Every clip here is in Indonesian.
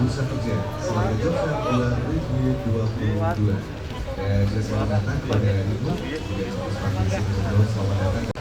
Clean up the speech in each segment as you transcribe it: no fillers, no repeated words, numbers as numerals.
Bursa Kerja Selain Joker 2022. Dan juga selamat datang kepada Ibu juga selamat datang.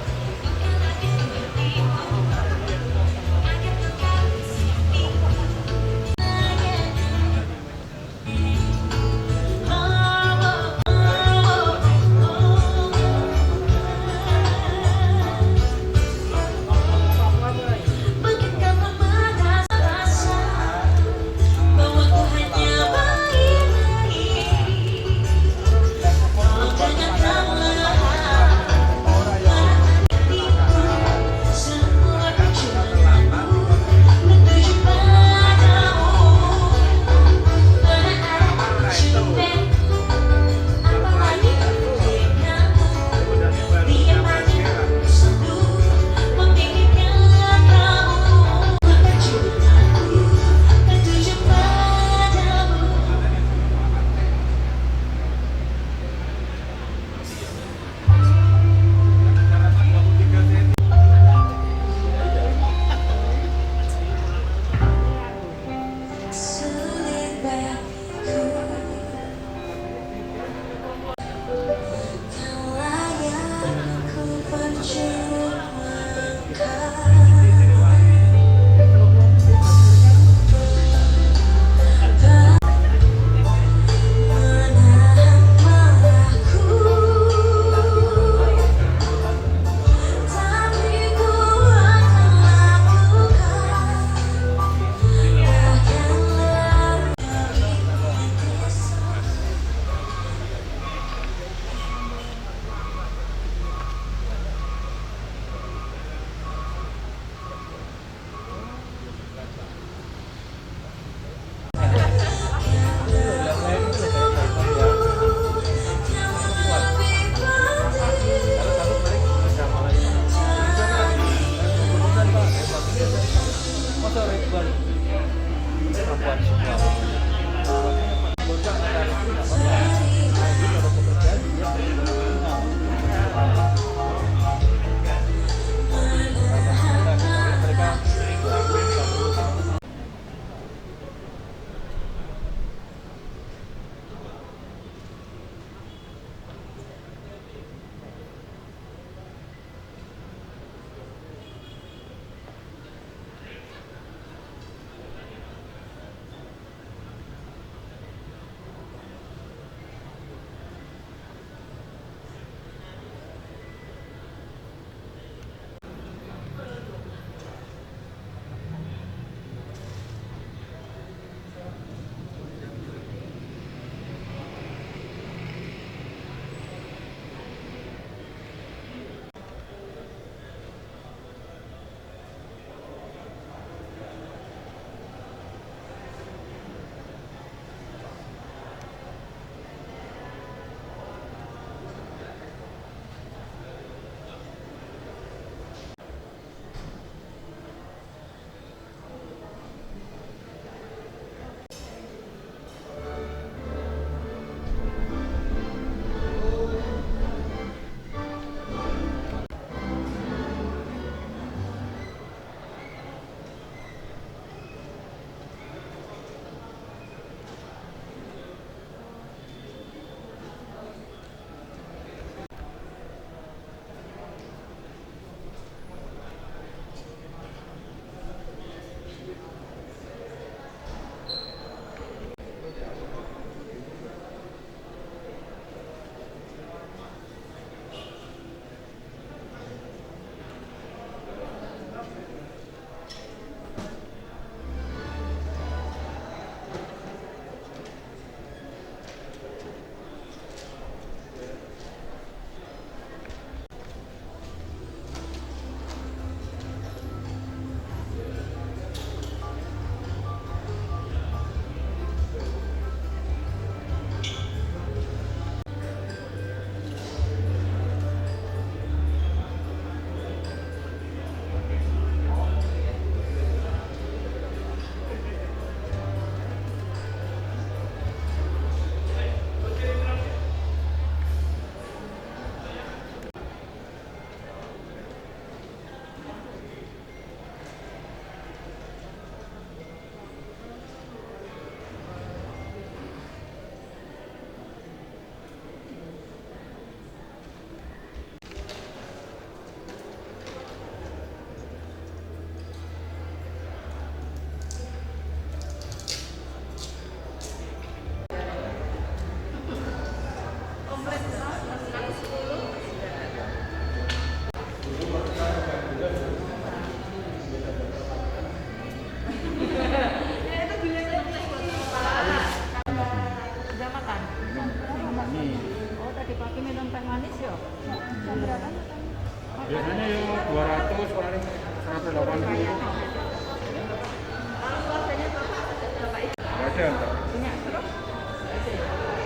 Ada enggak?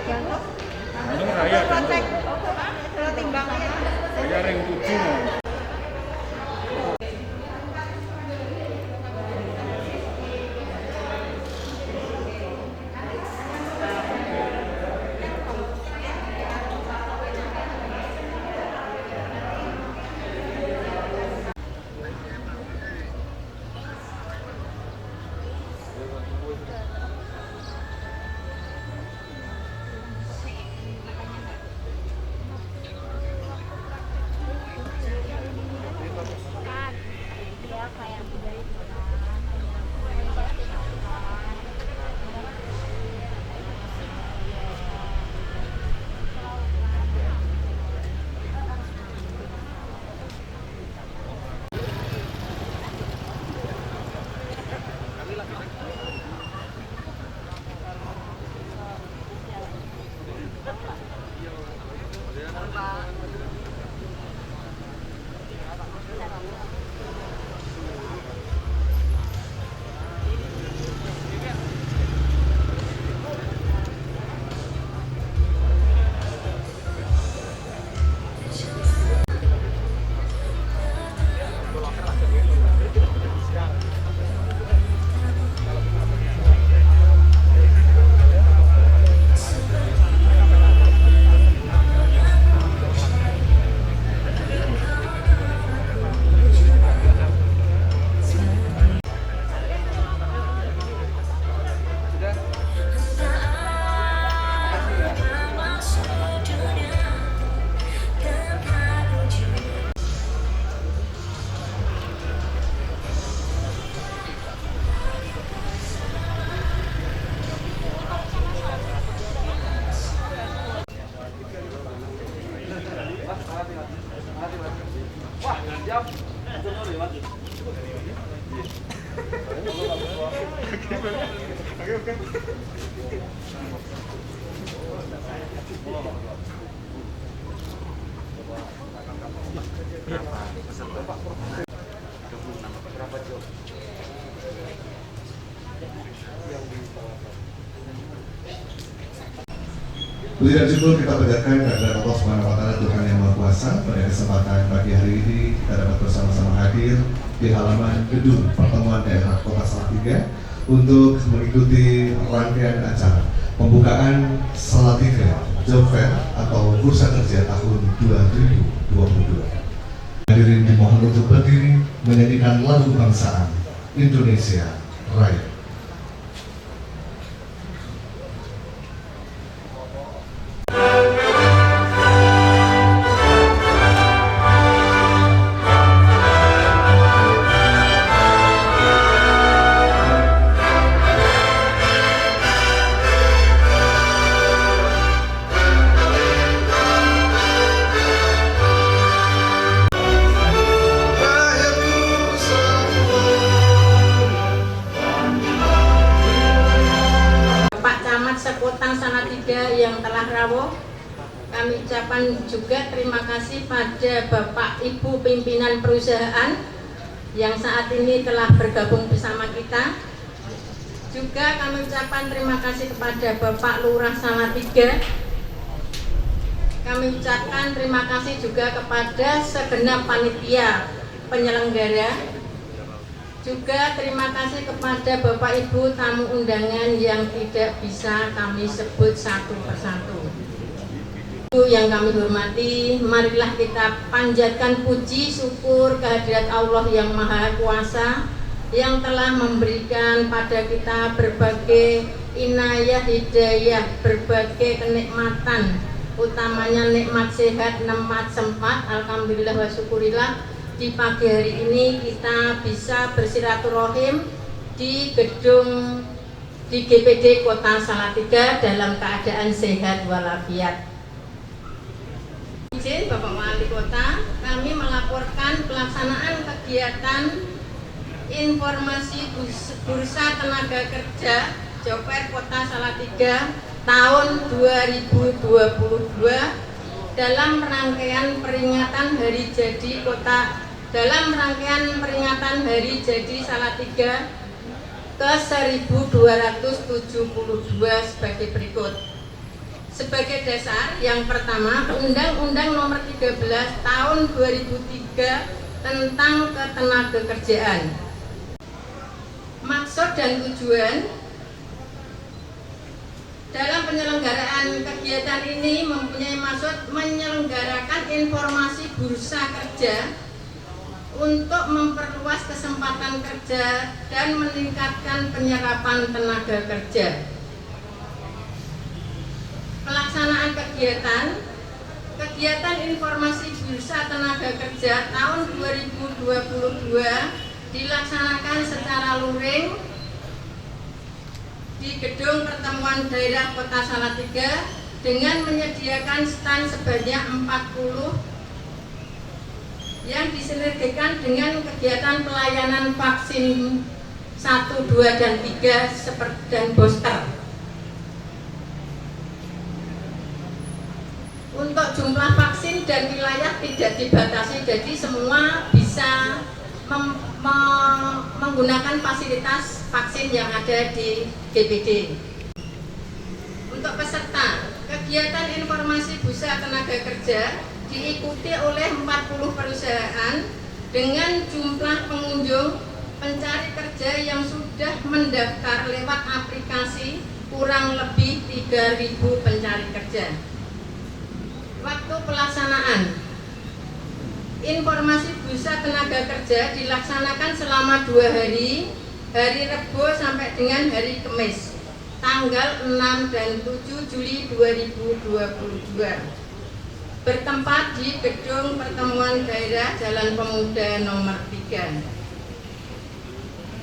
Jantung raya jantung. Kalau timbangnya Bayar yang 7 mau. Puji dan syukur kita panjatkan kehadirat Allah Subhanahu wa Ta'ala, Tuhan yang Maha Kuasa. Pada kesempatan pagi hari ini kita dapat bersama-sama hadir di halaman gedung pertemuan daerah Kota Salatiga untuk mengikuti rangkaian acara pembukaan Salatiga Job Fair atau Bursa Kerja tahun 2022. Hadirin dimohon untuk berdiri menyanyikan lagu kebangsaan Indonesia Raya. Sekota Salatiga yang telah rawuh, kami ucapkan juga terima kasih pada Bapak Ibu pimpinan perusahaan yang saat ini telah bergabung bersama kita. Juga kami ucapkan terima kasih kepada Bapak Lurah Salatiga. Kami ucapkan terima kasih juga kepada segenap panitia penyelenggara. Juga terima kasih kepada Bapak Ibu tamu undangan yang tidak bisa kami sebut satu persatu. Yang kami hormati, marilah kita panjatkan puji syukur kehadirat Allah yang Maha Kuasa yang telah memberikan pada kita berbagai inayah hidayah, berbagai kenikmatan, utamanya nikmat sehat, nikmat sempat. Alhamdulillah wa syukurillah. Di pagi hari ini kita bisa bersilaturahim di gedung di GPD Kota Salatiga dalam keadaan sehat walafiat. Izin Bapak Wali Kota, kami melaporkan pelaksanaan kegiatan informasi Bursa Tenaga Kerja Job Fair Kota Salatiga tahun 2022 dalam rangkaian peringatan Hari Jadi Kota dalam rangkaian peringatan Hari Jadi Salatiga ke-1272 sebagai berikut. Sebagai dasar, yang pertama, Undang-Undang Nomor 13 Tahun 2003 tentang Ketenagakerjaan. Maksud dan tujuan dalam penyelenggaraan kegiatan ini mempunyai maksud menyelenggarakan informasi bursa kerja untuk memperluas kesempatan kerja dan meningkatkan penyerapan tenaga kerja. Pelaksanaan kegiatan informasi bursa tenaga kerja tahun 2022 dilaksanakan secara luring di Gedung Pertemuan Daerah Kota Salatiga dengan menyediakan stand sebanyak 40 yang disinergikan dengan kegiatan pelayanan vaksin 1, 2, dan 3 dan booster. Untuk jumlah vaksin dan wilayah tidak dibatasi, jadi semua bisa menggunakan fasilitas vaksin yang ada di GPD. Untuk peserta, kegiatan informasi bursa tenaga kerja diikuti oleh 40 perusahaan dengan jumlah pengunjung pencari kerja yang sudah mendaftar lewat aplikasi kurang lebih 3.000 pencari kerja. Waktu pelaksanaan informasi bursa tenaga kerja dilaksanakan selama 2 hari, hari Rebo sampai dengan hari Kamis, tanggal 6 dan 7 Juli 2022. Bertempat di Gedung Pertemuan Daerah Jalan Pemuda nomor 3.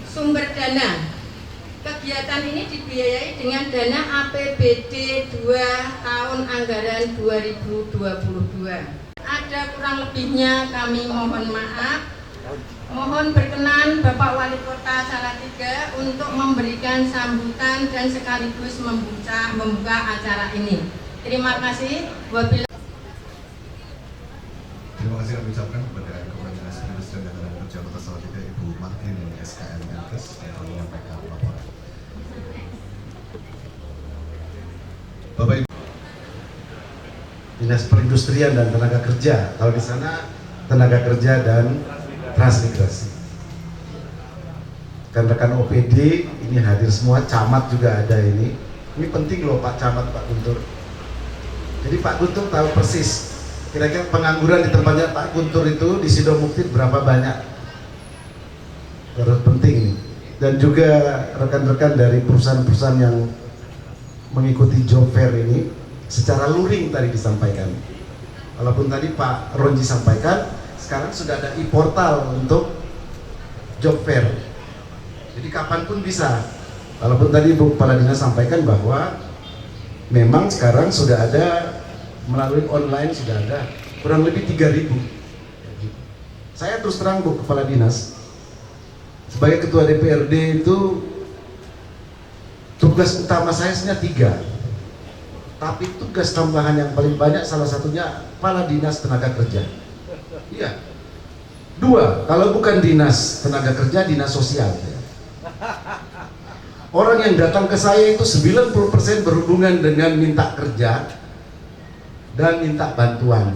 Sumber dana. Kegiatan ini dibiayai dengan dana APBD 2 tahun anggaran 2022. Ada kurang lebihnya kami mohon maaf. Mohon berkenan Bapak Wali Kota Salatiga untuk memberikan sambutan dan sekaligus membuka acara ini. Terima kasih. Terima kasih kami ucapkan kepada Kepala Dinas Perindustrian dan Tenaga Kerja Kota Salatiga Ibu Martin SKM Menkes yang telah menyampaikan laporan. Bapak Ibu, Dinas Perindustrian dan Tenaga Kerja, kalau di sana tenaga kerja dan transmigrasi. Kan rekan OPD ini hadir semua, camat juga ada ini. Ini penting loh Pak Camat, Pak Guntur. Jadi Pak Guntur tahu persis kira-kira pengangguran di tempatnya Pak Guntur itu di Sidomukti berapa banyak. Harus penting ini. Dan juga rekan-rekan dari perusahaan-perusahaan yang mengikuti job fair ini secara luring tadi disampaikan. Walaupun tadi Pak Ronji sampaikan, sekarang sudah ada e-portal untuk job fair. Jadi kapanpun bisa. Walaupun tadi Ibu Kepala Dinas sampaikan bahwa memang sekarang sudah ada melalui online, sudah ada kurang lebih 3.000. Saya terus terang Bu Kepala Dinas, sebagai Ketua DPRD itu tugas utama saya hanya 3, tapi tugas tambahan yang paling banyak salah satunya Kepala Dinas Tenaga Kerja. Iya. 2, kalau bukan Dinas Tenaga Kerja, Dinas Sosial. Orang yang datang ke saya itu 90% berhubungan dengan minta kerja dan minta bantuan.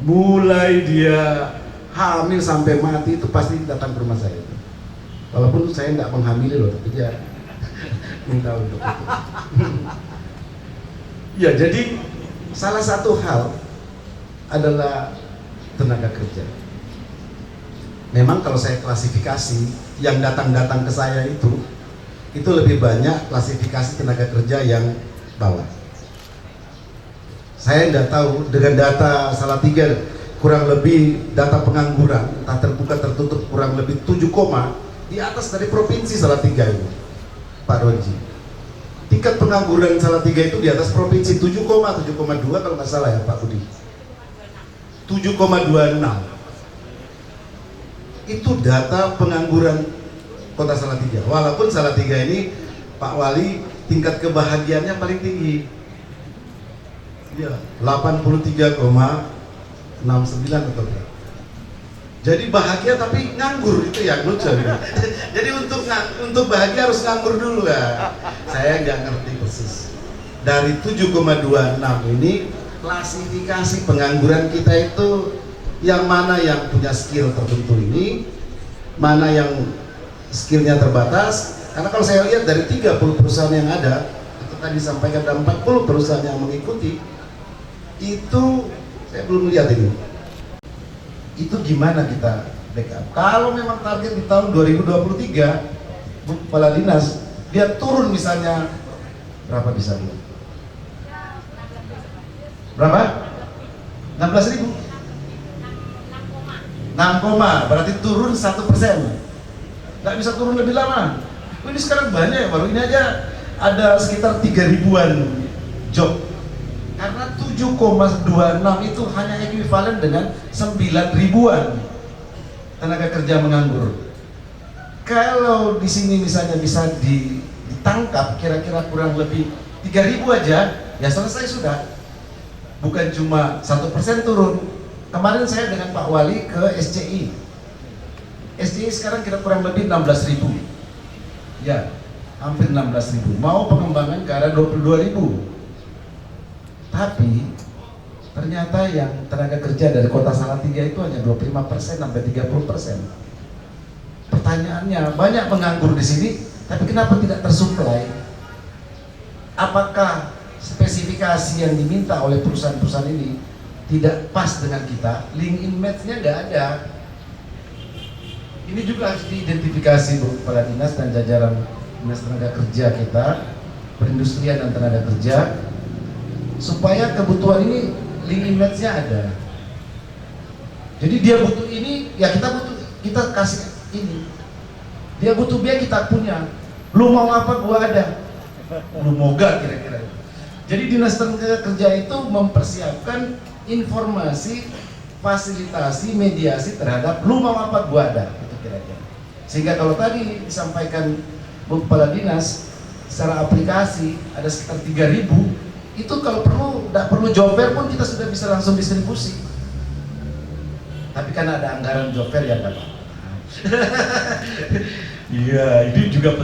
Mulai dia hamil sampai mati itu pasti datang ke rumah saya. Walaupun saya nggak menghamili loh, tapi dia minta untuk itu. Ya, jadi salah satu hal adalah tenaga kerja. Memang kalau saya klasifikasi yang datang-datang ke saya itu lebih banyak klasifikasi tenaga kerja yang bawah. Saya tidak tahu dengan data Salatiga kurang lebih data pengangguran entah terbuka tertutup kurang lebih 7, di atas dari provinsi Salatiga itu, Pak Ronji. Tingkat pengangguran Salatiga itu di atas provinsi 7,2 kalau nggak salah ya Pak Budi. 7,26. Itu data pengangguran Kota Salatiga. Walaupun Salatiga ini Pak Wali tingkat kebahagiaannya paling tinggi. Ya, 83,69 atau berapa. Jadi bahagia tapi nganggur, itu yang lucu. Jadi untuk bahagia harus nganggur dulu ya. Saya nggak ngerti persis. Dari 7,26 ini klasifikasi pengangguran kita itu yang mana yang punya skill tertentu ini, mana yang skillnya terbatas. Karena kalau saya lihat dari 30 perusahaan yang ada, itu tadi disampaikan ada 40 perusahaan yang mengikuti, itu saya belum lihat ini. Itu gimana kita backup? Kalau memang target di tahun 2023, Bu Kepala Dinas, dia turun misalnya berapa bisa Bu? Berapa? 16.000? 6, berarti turun 1%. Nggak bisa turun lebih lama. Ini sekarang banyak ya, baru ini aja ada sekitar 3.000-an job. Karena 7,26 itu hanya ekuivalen dengan 9.000-an tenaga kerja menganggur. Kalau di sini misalnya bisa ditangkap kira-kira kurang lebih 3.000 aja, ya selesai sudah. Bukan cuma 1% turun. Kemarin saya dengan Pak Wali ke SCI. SCI sekarang kira kurang lebih 16.000. Ya, hampir 16.000. Mau pengembangan ke arah 22.000. Tapi ternyata yang tenaga kerja dari Kota Salatiga itu hanya 25% sampai 30%. Pertanyaannya, banyak penganggur di sini, tapi kenapa tidak tersuplai? Apakah spesifikasi yang diminta oleh perusahaan-perusahaan ini tidak pas dengan kita? Link in match-nya nggak ada. Ini juga harus diidentifikasi Bu Kepala Dinas dan jajaran Dinas Tenaga Kerja kita, perindustrian dan tenaga kerja, supaya kebutuhan ini link in match-nya ada. Jadi dia butuh ini, ya kita kasih ini. Dia butuh biaya, kita punya. Lu mau apa, gua ada. Lu mau gak kira-kira. Jadi Dinas Tenaga Kerja itu mempersiapkan informasi, fasilitasi, mediasi terhadap lu mau apa, gua ada. Itu kira-kira. Sehingga kalau tadi disampaikan Bu Kepala Dinas, secara aplikasi ada sekitar 3.000. Itu kalau perlu, tidak perlu job fair pun kita sudah bisa langsung distribusi. Tapi karena ada anggaran job fair ya Pak. Iya, ini juga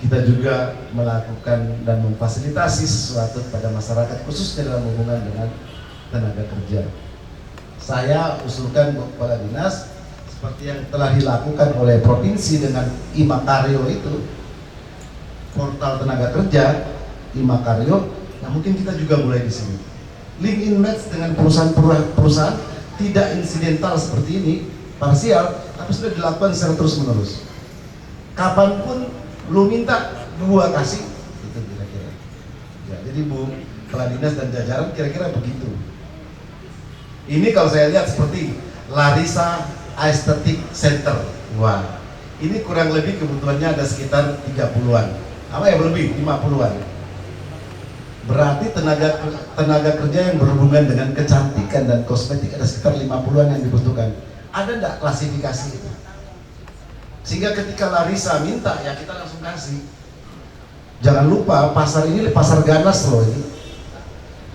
kita juga melakukan dan memfasilitasi sesuatu pada masyarakat, khususnya dalam hubungan dengan tenaga kerja. Saya usulkan Bu Kepala Dinas seperti yang telah dilakukan oleh provinsi dengan Imakaryo itu, portal tenaga kerja Imakaryo. Nah, mungkin kita juga mulai di sini. Link in match dengan perusahaan tidak insidental seperti ini, parsial, tapi sudah dilakukan secara terus-menerus. Kapanpun lu minta, gua kasih, itu kira-kira. Ya, jadi Bu Kepala Dinas dan jajaran kira-kira begitu. Ini kalau saya lihat seperti Larissa Aesthetic Center. Wah, ini kurang lebih kebutuhannya ada sekitar 30-an. Apa ya, lebih 50-an. Berarti tenaga kerja yang berhubungan dengan kecantikan dan kosmetik ada sekitar 50-an yang dibutuhkan. Ada enggak klasifikasi itu? Sehingga ketika Larissa minta, ya kita langsung kasih. Jangan lupa pasar ini pasar ganas loh ini.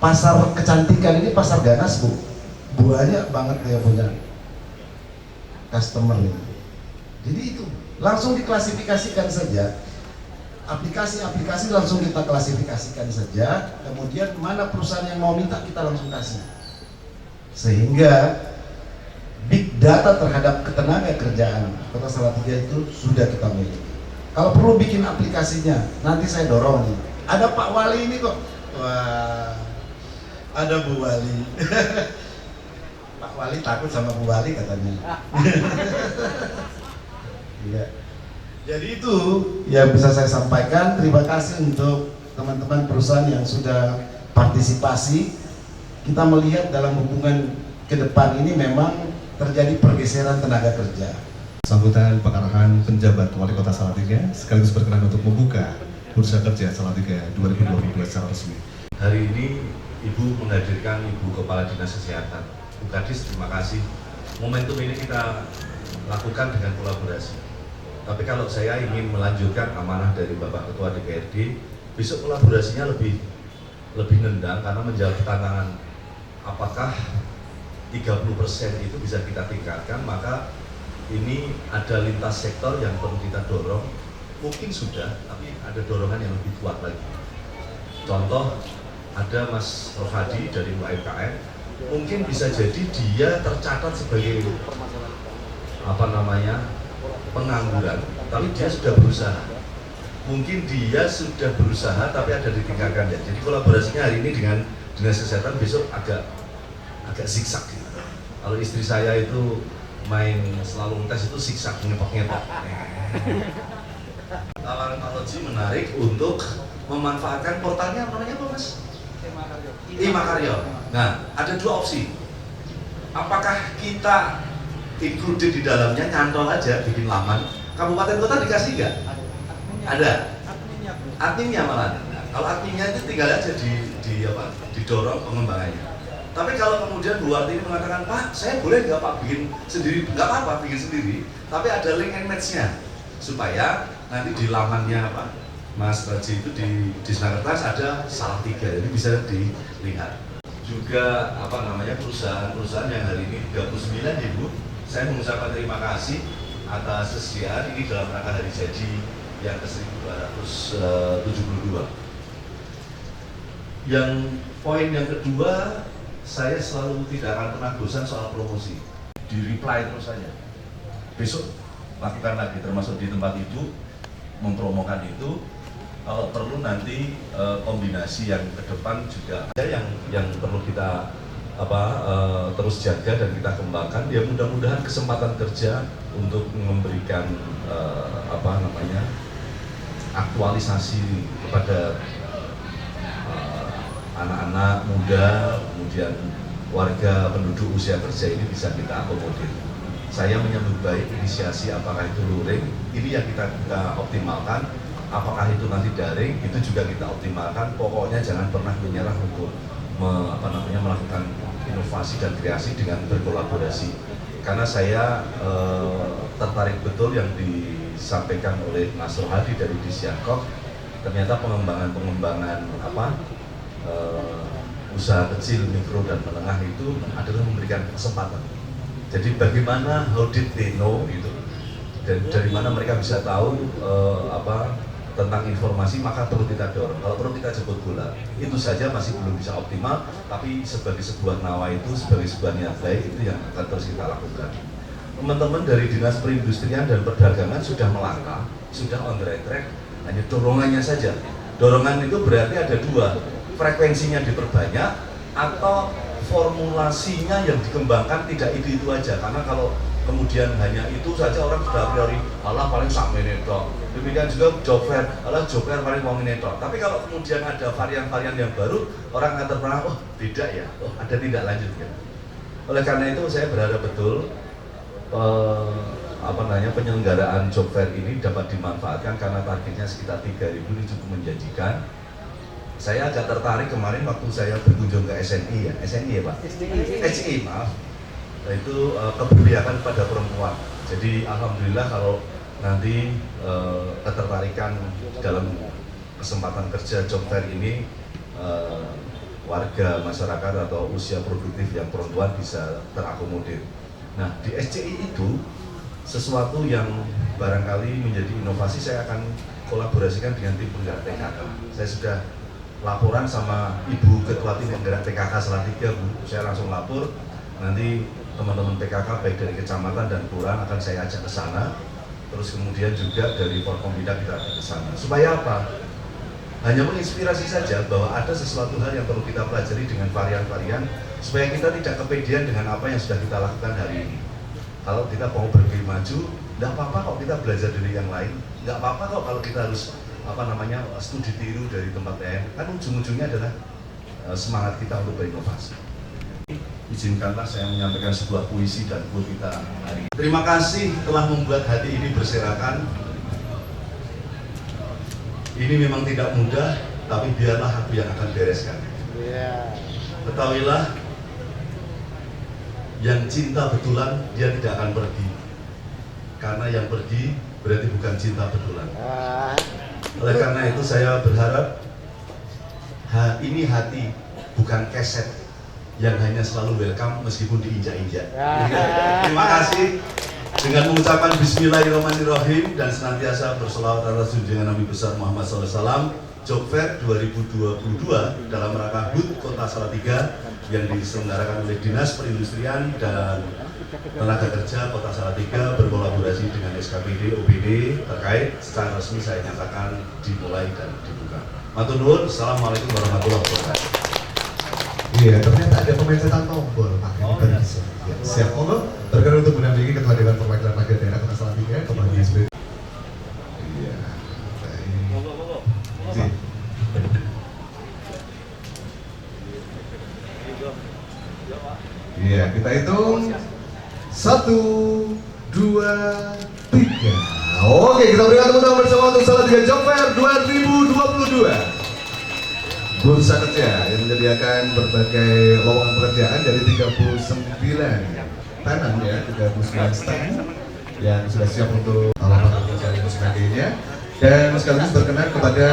Pasar kecantikan ini pasar ganas Bu. Banyak banget dia punya customer ini. Jadi itu langsung diklasifikasikan saja. Aplikasi-aplikasi langsung kita klasifikasikan saja, kemudian mana perusahaan yang mau minta kita langsung kasih. Sehingga big data terhadap ketenaga kerjaan Kota Salatiga itu sudah kita miliki. Kalau perlu bikin aplikasinya, nanti saya dorong nih. Ada Pak Wali ini kok. Wah, ada Bu Wali. Pak Wali takut sama Bu Wali katanya. Iya. Jadi itu yang bisa saya sampaikan. Terima kasih untuk teman-teman perusahaan yang sudah partisipasi. Kita melihat dalam hubungan ke depan ini memang terjadi pergeseran tenaga kerja. Sambutan pengarahan penjabat Wali Kota Salatiga sekaligus berkenan untuk membuka Bursa Kerja Salatiga 2022 secara resmi. Hari ini Ibu menghadirkan Ibu Kepala Dinas Kesehatan. Bu Kadis, terima kasih. Momentum ini kita lakukan dengan kolaborasi. Tapi kalau saya ingin melanjutkan amanah dari Bapak Ketua DPRD, besok kolaborasinya lebih nendang karena menjawab tantangan apakah 30% itu bisa kita tingkatkan, maka ini ada lintas sektor yang perlu kita dorong. Mungkin sudah, tapi ada dorongan yang lebih kuat lagi. Contoh, ada Mas Rohadi dari UMKM, mungkin bisa jadi dia tercatat sebagai pengangguran, tapi dia sudah berusaha. Mungkin dia sudah berusaha, tapi ada ditingkatkan ya. Jadi kolaborasinya hari ini dengan Dinas Kesehatan, besok agak zigzag gitu. Kalau istri saya itu main selalu tes itu zigzag, ngepok-ngepok. Tawaran Pak Loji menarik untuk memanfaatkan portalnya, namanya apa Mas? Imakaryo. Nah, ada dua opsi. Apakah kita include di dalamnya, nyantol aja, bikin laman, kabupaten kota dikasih nggak? Ada. Adminnya malah. Nah, kalau adminnya itu tinggal aja didorong pengembangannya. Tapi kalau kemudian Bu Warti ini mengatakan, Pak, saya boleh nggak Pak bikin sendiri? Nggak apa-apa bikin sendiri, tapi ada link and match-nya supaya nanti di lamannya Pak Mas Raji itu di Disnakertas ada Salatiga, jadi bisa dilihat. Juga perusahaan-perusahaan yang hari ini 39 Ibu, saya mengucapkan terima kasih atas kesediaan ini dalam rangka hari jadi yang ke-1272. Yang poin yang kedua, saya selalu tidak akan pernah bosan soal promosi. Di reply terus saja. Besok lakukan lagi, termasuk di tempat itu, mempromokan itu. Kalau perlu nanti kombinasi yang ke depan juga yang perlu kita terus jaga dan kita kembangkan. Ya mudah-mudahan kesempatan kerja untuk memberikan aktualisasi kepada anak-anak muda, kemudian warga penduduk usia kerja ini bisa kita akomodir. Saya menyambut baik inisiasi apakah itu luring, ini yang kita optimalkan. Apakah itu nanti daring, itu juga kita optimalkan. Pokoknya jangan pernah menyerah untuk melakukan inovasi dan kreasi dengan berkolaborasi. Karena saya tertarik betul yang disampaikan oleh Mas Rohadi dari Disyankok. Ternyata pengembangan usaha kecil, mikro dan menengah itu adalah memberikan kesempatan. Jadi bagaimana, how did they know gitu, dan dari mana mereka bisa tahu tentang informasi, maka perlu kita dorong. Kalau perlu kita jemput bola, itu saja masih belum bisa optimal, tapi sebagai sebuah nawa itu, sebagai sebuah niat baik itu yang akan terus kita lakukan. Teman-teman dari Dinas Perindustrian dan Perdagangan sudah melangkah, sudah on the right track, hanya dorongannya saja. Dorongan itu berarti ada dua, frekuensinya diperbanyak atau formulasinya yang dikembangkan tidak itu aja. Karena kalau kemudian hanya itu saja orang sudah a priori alah paling sak menit tok. Demikian juga job fair, alah job fair paling mau menit tok. Tapi kalau kemudian ada varian-varian yang baru, orang akan terperangah, oh beda ya, oh ada tindak lanjut ya. Oleh karena itu saya berharap betul penyelenggaraan job fair ini dapat dimanfaatkan karena targetnya sekitar 3.000 ini cukup menjanjikan. Saya agak tertarik kemarin waktu saya berkunjung ke SNI ya Pak? SNI maaf. Itu keberpihakan pada perempuan. Jadi alhamdulillah kalau nanti ketertarikan dalam kesempatan kerja job fair ini warga masyarakat atau usia produktif yang perempuan bisa terakomodir. Nah di SCI itu sesuatu yang barangkali menjadi inovasi, saya akan kolaborasikan dengan tim penggerak PKK. Saya sudah laporan sama Ibu Ketua Tim Penggerak PKK Salatiga, Bu. Saya langsung lapor, nanti teman-teman PKK baik dari kecamatan dan kelurahan akan saya ajak ke sana. Terus kemudian juga dari Forkompinda kita ajak ke sana. Supaya apa? Hanya menginspirasi saja bahwa ada sesuatu hal yang perlu kita pelajari dengan varian-varian supaya kita tidak kepedean dengan apa yang sudah kita lakukan hari ini. Kalau kita mau berdiri maju, tidak apa-apa kalau kita belajar dari yang lain, tidak apa-apa kok kalau kita harus studi tiru dari tempat lain. Kan ujung-ujungnya adalah semangat kita untuk berinovasi. Izinkanlah saya menyampaikan sebuah puisi dan quote kita hari ini. Terima kasih telah membuat hati ini berserakan. Ini memang tidak mudah, tapi biarlah aku yang akan bereskan. Ketahuilah, yang cinta betulan dia tidak akan pergi. Karena yang pergi berarti bukan cinta betulan. Oleh karena itu saya berharap ini hati bukan keset yang hanya selalu welcome meskipun diinjak-injak. Terima kasih. Dengan mengucapkan Bismillahirrahmanirrahim dan senantiasa berselawat atas junjungan Nabi besar Muhammad SAW, Job Fair 2022 dalam rangka HUT Kota Salatiga yang diselenggarakan oleh Dinas Perindustrian dan Tenaga Kerja Kota Salatiga berkolaborasi dengan SKPD OBD terkait secara resmi saya nyatakan dimulai dan dibuka. Matur nuwun, assalamualaikum warahmatullahi wabarakatuh. Iya, ternyata ada pemencatan tombol Pak. Iya. Ya, siap, monggo. Berkenan untuk mendampingi Ketua Dewan Perwakilan Rakyat Daerah Kota Salatiga, Kepala Dinas Perindustrian. Iya, baik. Sip. Iya, kita hitung 1, 2, 3. Oke, kita berikan tepuk tangan bersama untuk Salatiga Job Fair 2022. Bursa kerja yang menyediakan berbagai lowongan pekerjaan dari 39 tanam ya, 39 stand yang sudah siap untuk lowongan pekerjaan dan sebagainya. Dan sekaligus berkenan kepada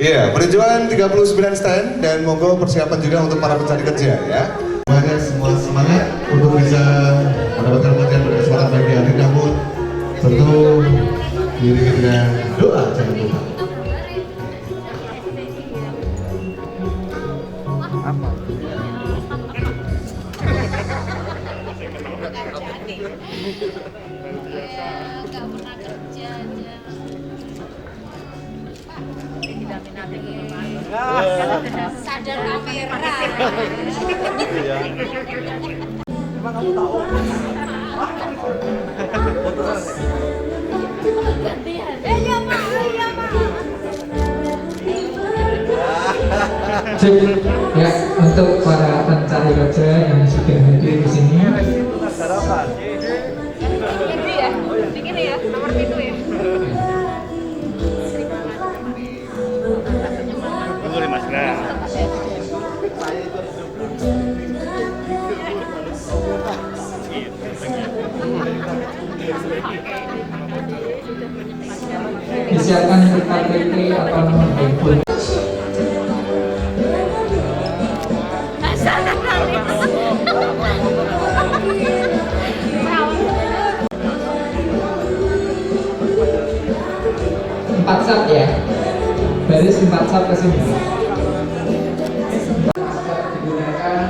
iya, penunjukan 39 stand dan monggo persiapan juga untuk para pencari kerja ya. Semoga semua semangat untuk bisa mendapatkan pekerjaan berkesempatan bagi hari, namun tentu diiringi dengan doa, jangan lupa. Nggak pernah kerja aja. Sadar kamera. Emang kamu tahu? Iya Pak, iya Pak. Cek ya untuk para pencari kerja yang sudah hadir di sini. Sarapan. Itu ya, ini ya, nomor itu ya. Tunggu deh Mas. Nah. Disiapkan KTP atau nomor telepon. Empat sat ya, baris 4 sat ke sini. Digunakan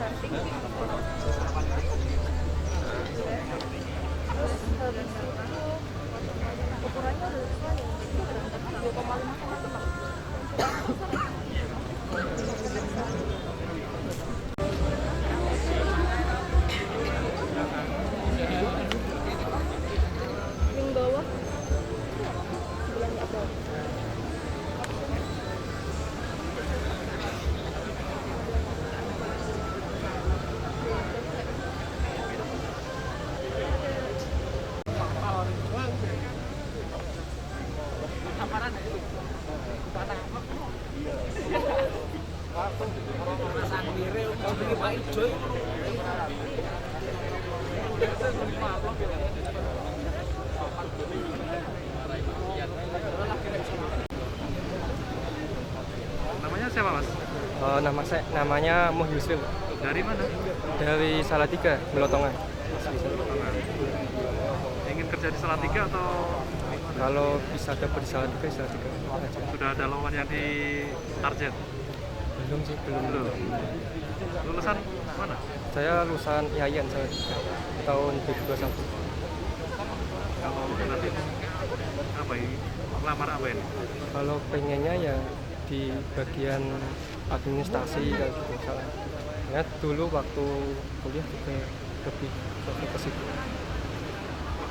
Yang bawah Namanya siapa Mas? Namanya Muh Yusril Dari mana? dari Salatiga, Melotongan. Ingin kerja di Salatiga atau Kalau bisa dapat di Salatiga aja. sudah ada lowongan yang di target? Belum sih, belum. Lulusan mana? Saya lulusan IAIN Salatiga tahun 2021. Kalau nanti apa ini? Lamar apa ini? Kalau pengennya ya di bagian administrasi kayak gitu misalnya. Ya dulu waktu kuliah juga lebih ke situ.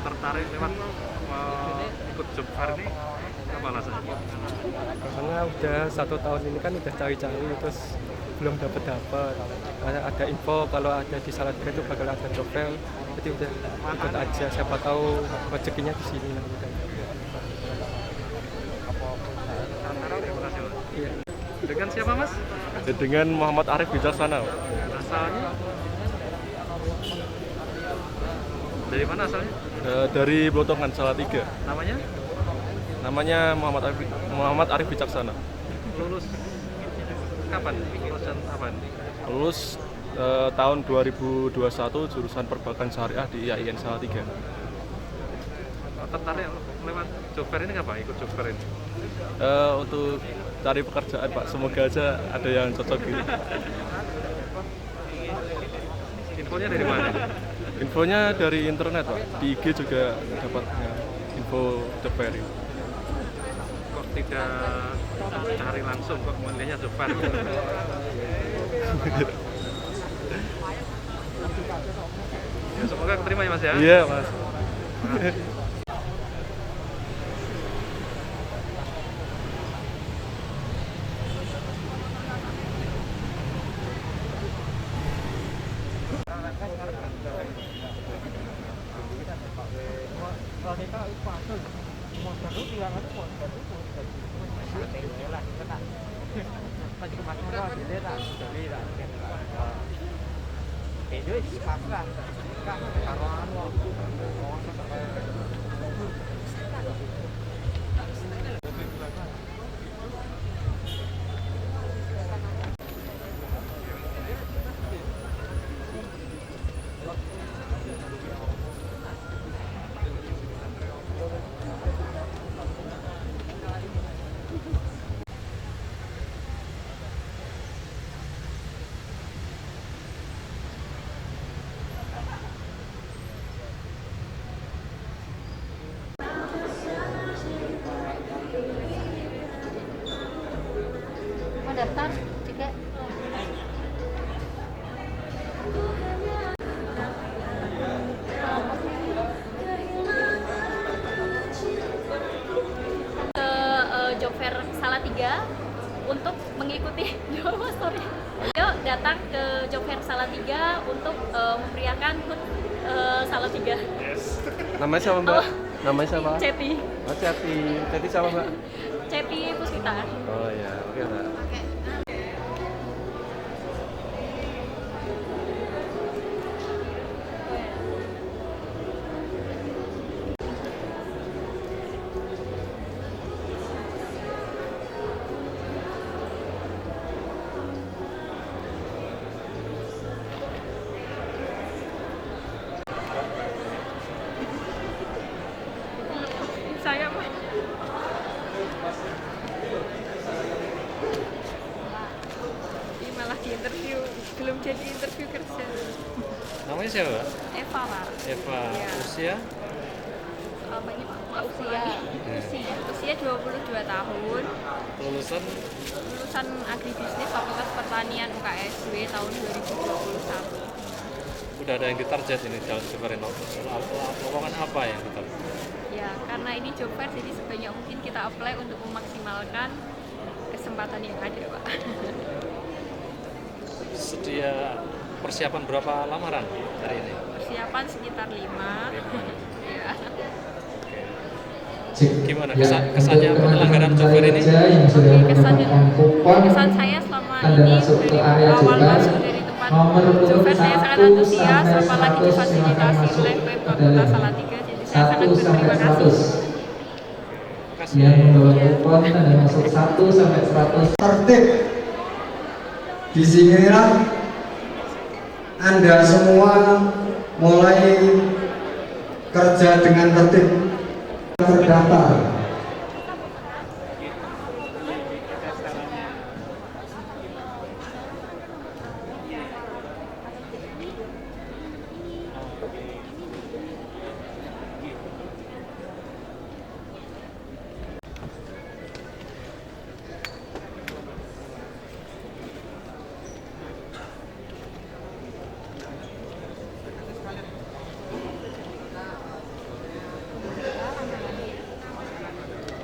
Tertarik lewat ikut job fair ini apa alasannya? Karena udah 1 tahun ini kan udah cari-cari terus belum dapat. Ada info kalau ada di Salatiga itu bakal ada job fair, jadi udah ikut aja. Siapa tahu rezekinya di sini nanti kan. Terima kasih Mas. Iya. Dengan siapa Mas? Dengan Muhammad Arif Bijaksana. Asalnya? Dari mana asalnya? Dari Blotongan, Salatiga. Namanya? Namanya Muhammad Arif Bijaksana. Lulus kapan? Lulusan apa? Lulus tahun 2021 jurusan Perbankan Syariah di IAIN Salatiga. Tertarik lewat job fair ini apa? Ikut job fair ini? Untuk cari pekerjaan Pak, semoga aja ada yang cocok gitu. Infonya dari mana? Infonya dari internet Pak, di IG juga dapat info job fair ini. Kok tidak cari langsung, kok memilihnya job fair? Ya, semoga keterima ya Mas ya. Iya Mas. mau daftar juga. Ke job fair Salatiga untuk mengikuti sorry. Yuk datang ke job fair Salatiga untuk memeriahkan HUT Salatiga. Namanya siapa Mbak? Namanya siapa? Cepi. Oh Cepi. Cepi siapa Mbak? Cepi Puspita. Oh ya, oke Mbak. Saya mah kerja. Namanya siapa, Pak? Eva, Pak. Eva. Iya. Usia? Apa ini, Pak? Usia 22 tahun. Lulusan? Lulusan agribisnis Fakultas Pertanian UKSW tahun 2021. Udah ada yang ditarget ini jalan Severin. Lowongan apa yang ditarget? Ya, karena ini job fair, jadi sebanyak mungkin kita apply untuk memaksimalkan kesempatan yang ada, Pak. Sedia persiapan berapa lamaran hari ini? Persiapan sekitar 5. Ya. Gimana kesannya penyelenggaraan job fair ini? Kesan saya selama ini dari awal masuk dari tempat job fair saya sangat antusias, apalagi difasilitasi oleh BEM Fakultas Salatiga, jadi saya sangat berterima kasih. Yang membawa kupon tanda masuk 1 sampai 100 tertib. Di sinilah Anda semua mulai kerja dengan tertib, terdaftar.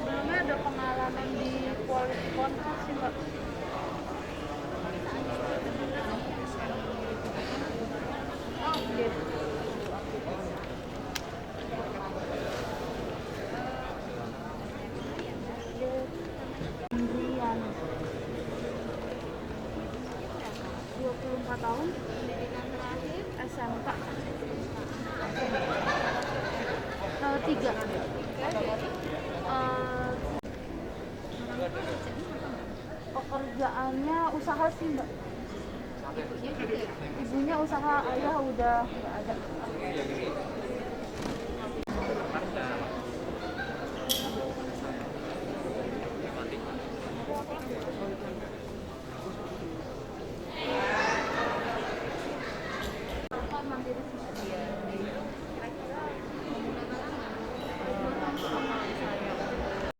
Sebelumnya ada pengalaman di Polikon sih, Mbak. Oh, gitu. Andrian 24 tahun, pendidikan terakhir SMK 3. Pekerjaannya usaha sih, Mbak. Ibunya usaha, ayah udah nggak ada.